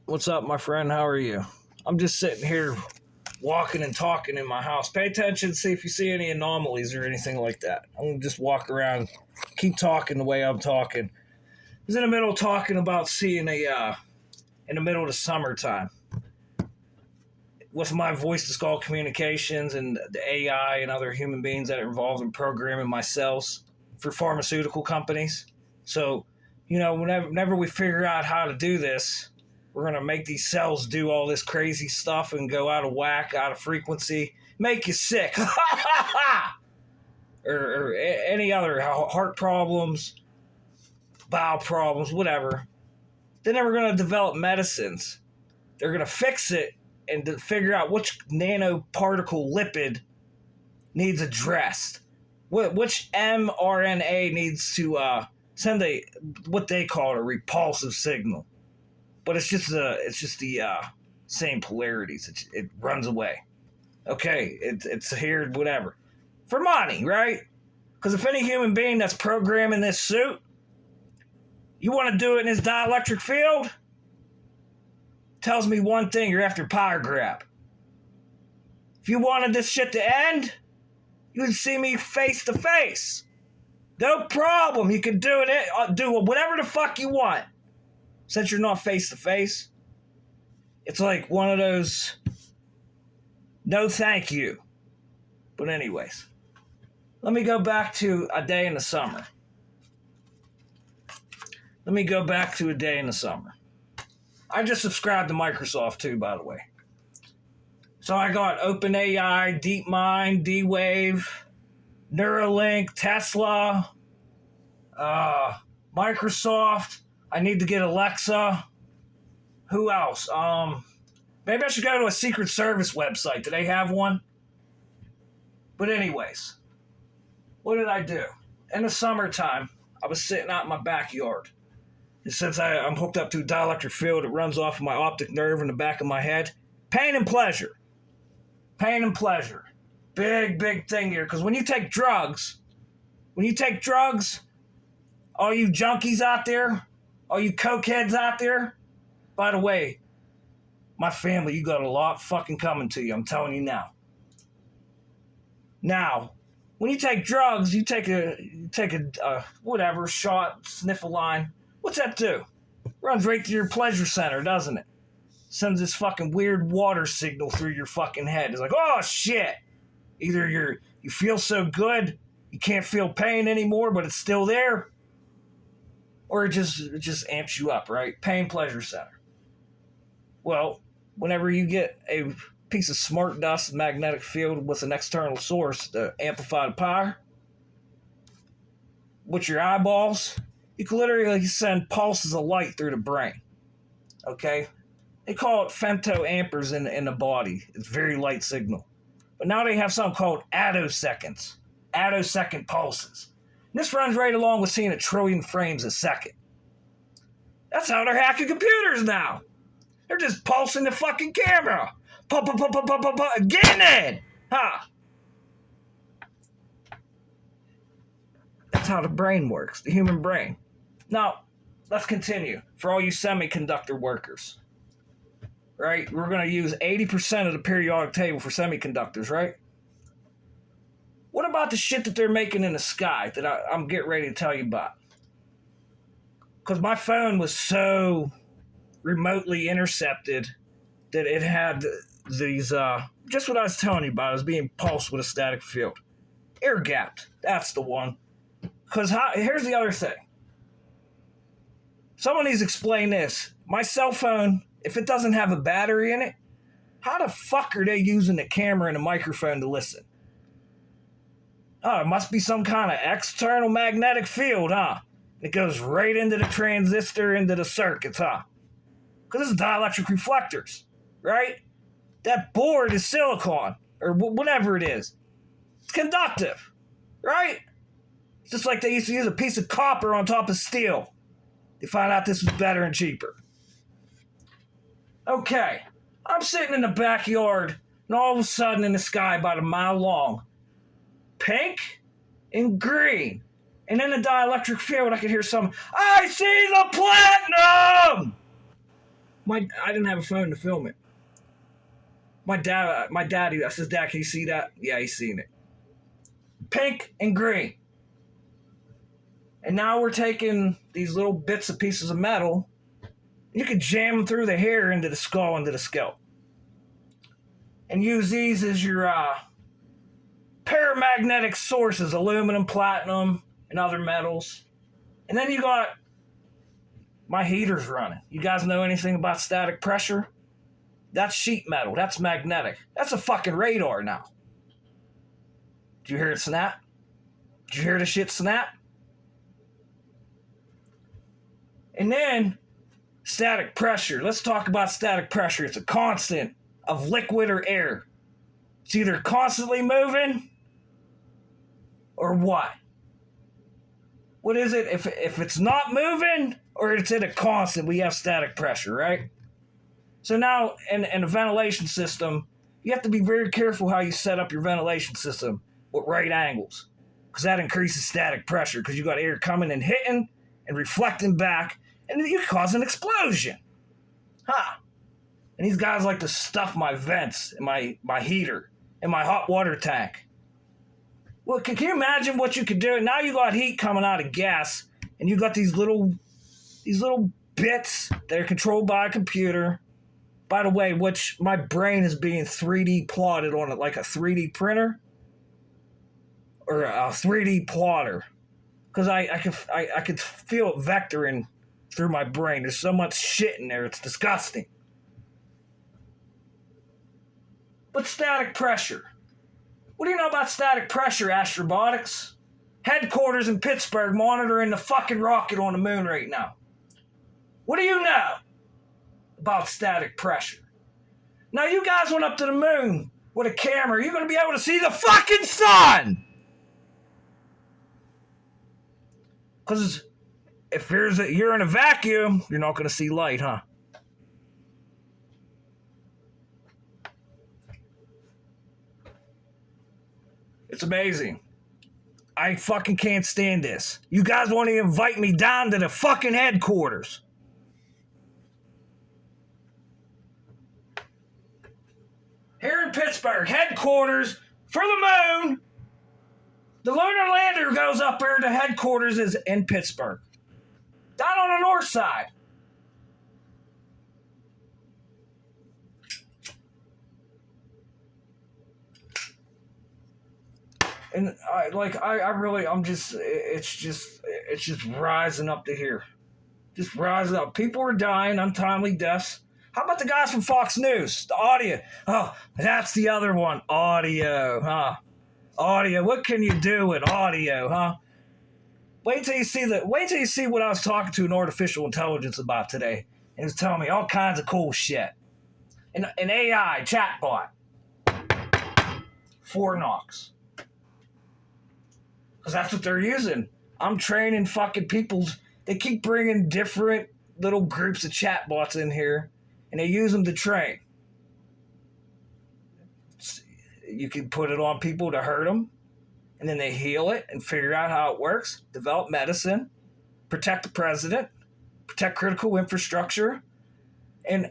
What's up, my friend? How are you? I'm just sitting here walking and talking in my house. Pay attention, see if you see any anomalies or anything like that. I'm going to just walk around, keep talking the way I'm talking. I was in the middle of talking about seeing in the middle of the summertime. With my voice to call communications and the AI and other human beings that are involved in programming my cells for pharmaceutical companies. So, whenever we figure out how to do this, we're going to make these cells do all this crazy stuff and go out of whack, out of frequency, make you sick. or any other heart problems, bowel problems, whatever. Then we're going to develop medicines. They're going to fix it and to figure out which nanoparticle lipid needs addressed. Which mRNA needs to send what they call a repulsive signal. But it's just the same polarities. It runs away. Okay, it's here, whatever. For money, right? Because if any human being that's programming this suit, you want to do it in his dielectric field, tells me one thing: you're after power grab. If you wanted this shit to end, you would see me face to face. No problem. You can do it. Do whatever the fuck you want. Since you're not face to face, it's like one of those no thank you. But anyways, let me go back to a day in the summer. I just subscribed to Microsoft too, by the way. So I got OpenAI, DeepMind, D-Wave, Neuralink, Tesla, Microsoft. I need to get Alexa. Who else? Maybe I should go to a Secret Service website. Do they have one? But anyways, what did I do? In the summertime, I was sitting out in my backyard. And since I'm hooked up to a dielectric field, it runs off of my optic nerve in the back of my head. Pain and pleasure. Big, big thing here. Because when you take drugs, all you junkies out there, all you cokeheads out there, by the way, my family, you got a lot fucking coming to you. I'm telling you now. Now, when you take drugs, you take a whatever shot, sniff a line. What's that do? Runs right to your pleasure center, doesn't it? Sends this fucking weird water signal through your fucking head. It's like, oh shit. Either you feel so good, you can't feel pain anymore, but it's still there. Or it just amps you up, right? Pain pleasure center. Well, whenever you get a piece of smart dust magnetic field with an external source to amplify the power, with your eyeballs, you can literally send pulses of light through the brain. Okay? They call it femtoamperes in the body. It's very light signal. But now they have something called attoseconds. Attosecond pulses. This runs right along with seeing 1 trillion frames a second. That's how they're hacking computers now. They're just pulsing the fucking camera. Getting it! Huh? That's how the brain works, the human brain. Now, let's continue. For all you semiconductor workers, right? We're going to use 80% of the periodic table for semiconductors, right? What about the shit that they're making in the sky that I'm getting ready to tell you about? Because my phone was so remotely intercepted that it had these, just what I was telling you about. It was being pulsed with a static field. Air gapped. That's the one. Because here's the other thing. Someone needs to explain this. My cell phone, if it doesn't have a battery in it, how the fuck are they using the camera and the microphone to listen? Oh, it must be some kind of external magnetic field, huh? It goes right into the transistor, into the circuits, huh? Because this is dielectric reflectors, right? That board is silicon, or whatever it is. It's conductive, right? It's just like they used to use a piece of copper on top of steel. They found out this was better and cheaper. Okay, I'm sitting in the backyard, and all of a sudden in the sky about a mile long, pink and green. And in the dielectric field, I could hear I see the platinum! I didn't have a phone to film it. My daddy, I says, Dad, can you see that? Yeah, he's seen it. Pink and green. And now we're taking these little bits of pieces of metal. You could jam them through the hair into the skull, into the scalp. And use these as your paramagnetic sources, aluminum, platinum, and other metals. And then you got my heaters running. You guys know anything about static pressure? That's sheet metal. That's magnetic. That's a fucking radar now. Did you hear it snap? Did you hear the shit snap? And then static pressure. Let's talk about static pressure. It's a constant of liquid or air. It's either constantly moving or what? What is it? If it's not moving or it's at a constant, we have static pressure, right? So now in a ventilation system, you have to be very careful how you set up your ventilation system with right angles, because that increases static pressure, because you got air coming and hitting and reflecting back, and you cause an explosion. And these guys like to stuff my vents and my heater and my hot water tank. Well, can you imagine what you could do? Now you got heat coming out of gas, and you got these little bits that are controlled by a computer. By the way, which my brain is being 3D plotted on it like a 3D printer or a 3D plotter, because I could feel it vectoring through my brain. There's so much shit in there, it's disgusting. But static pressure. What do you know about static pressure, Astrobotics? Headquarters in Pittsburgh monitoring the fucking rocket on the moon right now. What do you know about static pressure? Now you guys went up to the moon with a camera. You're going to be able to see the fucking sun. Because if you're in a vacuum, you're not going to see light, huh? It's amazing. I fucking can't stand this. You guys want to invite me down to the fucking headquarters. Here in Pittsburgh, headquarters for the moon. The lunar lander goes up there. The headquarters is in Pittsburgh. Down on the north side. And it's just rising up to here. Just rising up. People are dying, untimely deaths. How about the guys from Fox News? The audio. Oh, that's the other one. Audio, huh? Audio. What can you do with audio, huh? Wait till you see what I was talking to an artificial intelligence about today. And it was telling me all kinds of cool shit. An AI chatbot. Fort Knox. Because that's what they're using. I'm training fucking people's. They keep bringing different little groups of chatbots in here, and they use them to train. You can put it on people to hurt them, and then they heal it and figure out how it works, develop medicine, protect the president, protect critical infrastructure, and,